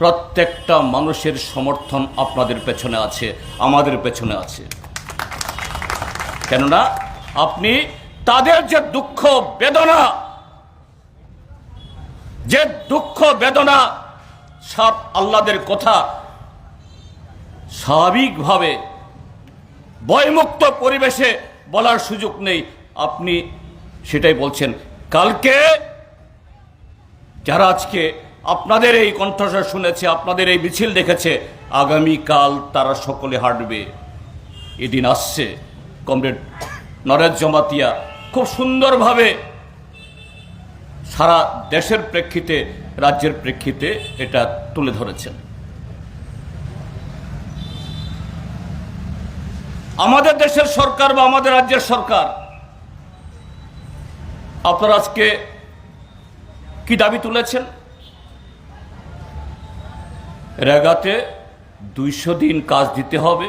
প্রত্যেকটা মানুষের সমর্থন আপনাদের পেছনে আছে, আমাদের পেছনে আছে। কেননা আপনি তাদের যে দুঃখ বেদনা সব আল্লাহদের কথা স্বাভাবিকভাবে ভয়মুক্ত পরিবেশে বলার সুযোগ নেই, আপনি সেটাই বলছেন। কালকে যারা আজকে আপনাদের এই কণ্ঠস্বর শুনেছে, আপনাদের এই মিছিল দেখেছে, আগামীকাল তারা সকলে হাঁটবে। এদিন আসছে। কমরেড নরেশ জমাতিয়া খুব সুন্দরভাবে সারা দেশের প্রেক্ষিতে, রাজ্যের প্রেক্ষিতে এটা তুলে ধরেছেন। আমাদের দেশের সরকার বা আমাদের রাজ্যের সরকার, আপনারা আজকে কি দাবি তুলেছেন? রেগাতে 200 দিন কাজ দিতে হবে,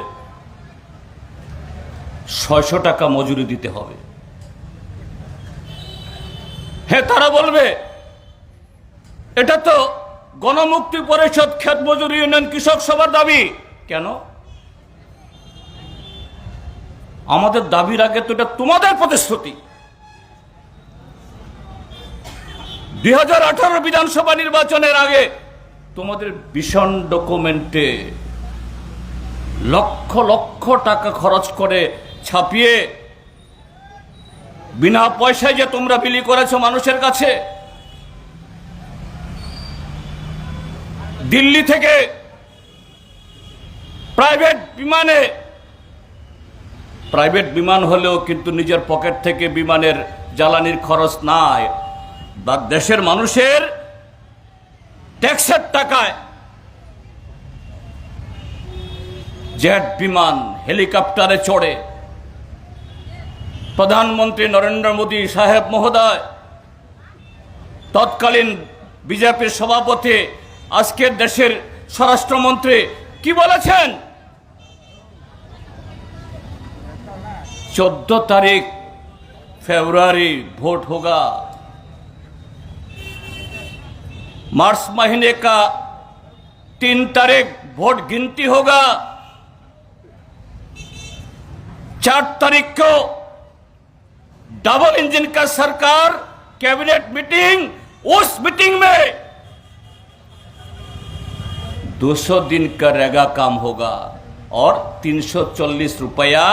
600 টাকা মজুরি দিতে হবে। হ্যাঁ, তারা বলবে এটা তো গণমুক্তি পরিষদ, ক্ষেত মজুরি ইউনিয়ন, কৃষক সবার দাবি। কেন? আমাদের দাবির আগে তো এটা তোমাদের প্রতিশ্রুতি। 2018 বিধানসভা নির্বাচনের আগে তোমাদের ভীষণ ডকুমেন্টে লক্ষ লক্ষ টাকা খরচ করে ছাপিয়ে বিনা পয়সায় যে তোমরা বিলি করেছো মানুষের কাছে। দিল্লি থেকে প্রাইভেট বিমান হলেও কিন্তু নিজের পকেট থেকে বিমানের জ্বালানির খরচ নাই, বা দেশের মানুষের ট্যাক্সের টাকায় জেট বিমান, হেলিকপ্টারে চড়ে প্রধানমন্ত্রী নরেন্দ্র মোদী সাহেব মহোদয়, তৎকালীন বিজেপির সভাপতি, আজকের দেশের স্বরাষ্ট্রমন্ত্রী কি বলেছেন? 14 तारीख फरवरी वोट होगा, मार्च महीने का 3 तारीख वोट गिनती होगा, 4 तारीख को डबल इंजन का सरकार कैबिनेट मीटिंग, उस मीटिंग में 200 दिन का रेगा काम होगा और 340 रुपया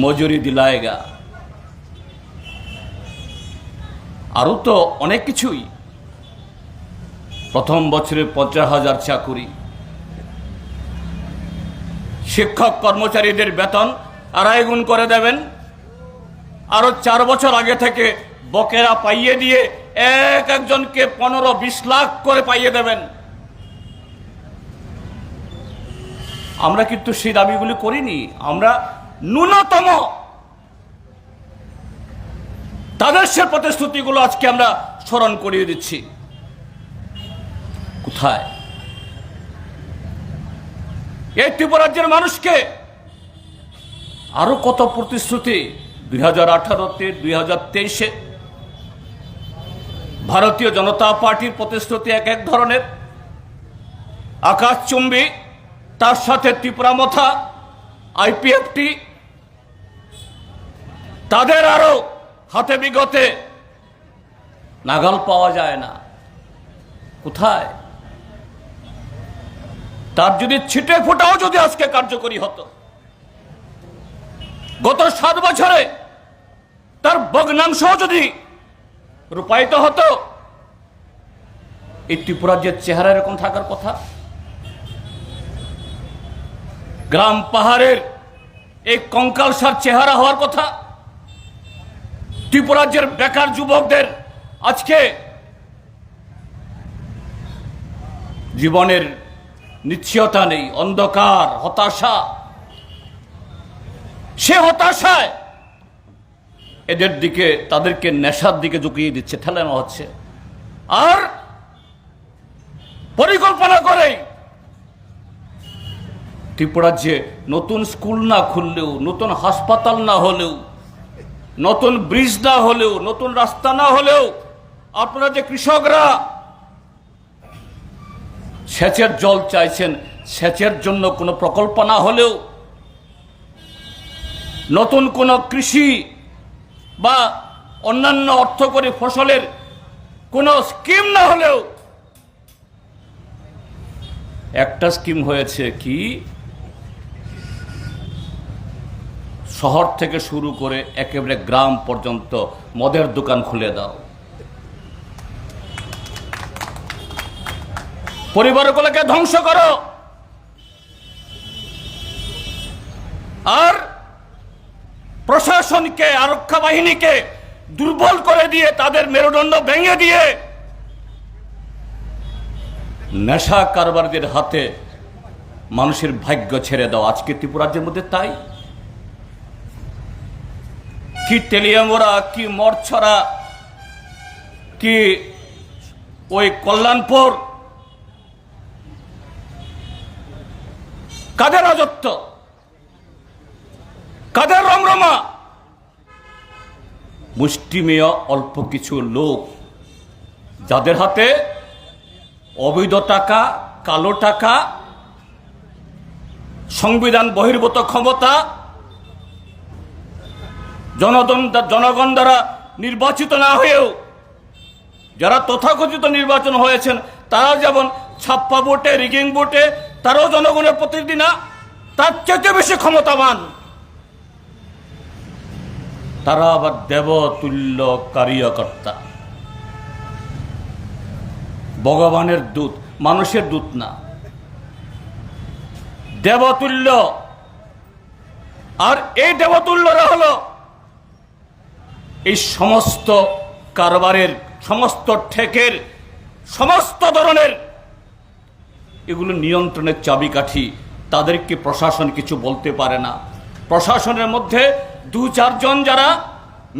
মজুরি দিলায়েগা। আরো তো অনেক কিছুই। প্রথম বছরে 50,000 চাকুরি, শিক্ষক কর্মচারীদের বেতন 2.5 গুণ করে দেবেন, আরো 4 বছর আগে থেকে বকেরা পাইয়ে দিয়ে একজনকে 15-20 লাখ করে পাইয়ে দেবেন। আমরা কিন্তু সেই দাবিগুলি করিনি, আমরা ন্যূনতম তাদের সে প্রতিশ্রুতিগুলো আজকে আমরা স্মরণ করিয়ে দিচ্ছি। কোথায় এই ত্রিপুরা রাজ্যের মানুষকে আরো কত প্রতিশ্রুতি 2018-তে, 2023-এ ভারতীয় জনতা পার্টির প্রতিশ্রুতি এক ধরনের আকাশচুম্বী, তার সাথে ত্রিপুরা মথা, আইপিএফটি, তাদের আরো হাতে বিগতে নাগাল পাওয়া যায় না। কোথায়? তার যদি ছিটে ফোটাও যদি আজকে কার্যকরী হতো, গত 7 বছরে তার ভগ্নাংশ যদি রূপায়িত হতো, এই ত্রিপুরার যে চেহারা এরকম থাকার কথা, গ্রাম পাহাড়ের এই কঙ্কালসার চেহারা হওয়ার কথা, ত্রিপুরা রাজ্যের বেকার যুবকদের আজকে জীবনের নিশ্চয়তা নেই, অন্ধকার, হতাশা। সে হতাশায় এদের দিকে, তাদেরকে নেশার দিকে ঝুঁকিয়ে দিচ্ছে, ঠেলানো হচ্ছে। আর পরিকল্পনা করে ত্রিপুরা যে নতুন স্কুল না খুললেও, নতুন হাসপাতাল না হলেও, নতুন ব্রিজ না হলেও, নতুন রাস্তা না হলেও, আপনারা যে কৃষকরা সেচের জল চাইছেন, সেচের জন্য কোনো প্রকল্প না হলেও, নতুন কোনো কৃষি বা অন্যান্য অর্থকরী ফসলের কোনো স্কিম না হলেও একটা স্কিম হয়েছে কি, শহর থেকে শুরু করে একেবারে গ্রাম পর্যন্ত মদের দোকান খুলে দাও, পরিবারগুলোকে ধ্বংস করো, আর প্রশাসনকে, আরক্ষা বাহিনীকে দুর্বল করে দিয়ে, তাদের মেরুদণ্ড ভেঙে দিয়ে নেশা কারবারদের হাতে মানুষের ভাগ্য ছেড়ে দাও। আজকে ত্রিপুরা রাজ্যের মধ্যে তাই। কি তেলিয়াঙ্গরা, কি মরছড়া, কি ওই কল্যাণপুর, কাদের রাজত্ব, কাদের রমরমা? মুষ্টিমেয় অল্প কিছু লোক, যাদের হাতে অবৈধ টাকা, কালো টাকা, সংবিধান বহির্ভূত ক্ষমতা, জনগণ দ্বারা নির্বাচিত না হয়েও যারা তথাকথিত নির্বাচন হয়েছেন, তারা যেমন ছাপ্পা ভোটে, রিগিং ভোটে, তারাও জনগণের প্রতিনিধি না, তার চেয়ে বেশি ক্ষমতাবান। তারা আবার দেবতুল্য কার্যকর্তা, ভগবানের দূত, মানুষের দূত না, দেবতুল্য। আর এই দেবতুল্যরা হলো এই সমস্ত কারবারের, সমস্ত ঠেকের, সমস্ত ধরনের এগুলো নিয়ন্ত্রণের চাবিকাঠি। তাদেরকে প্রশাসন কিছু বলতে পারে না। প্রশাসনের মধ্যে দু চারজন যারা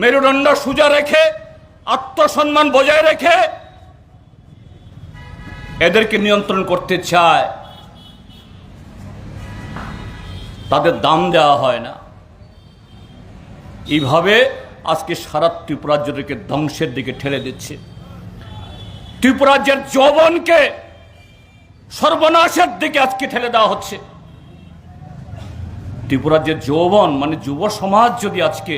মেরুদণ্ড সোজা রেখে, আত্মসম্মান বজায় রেখে এদেরকে নিয়ন্ত্রণ করতে চায়, তাদের দাম দেওয়া হয় না। এইভাবে আজকে সারা ত্রিপুরা রাজ্যকে ধ্বংসের দিকে ঠেলে দিচ্ছে। ত্রিপুরা রাজ্যের যৌবনকে সর্বনাশের দিকে আজকে ঠেলে দেওয়া হচ্ছে। ত্রিপুরা রাজ্যের যৌবন মানে যুব সমাজ যদি আজকে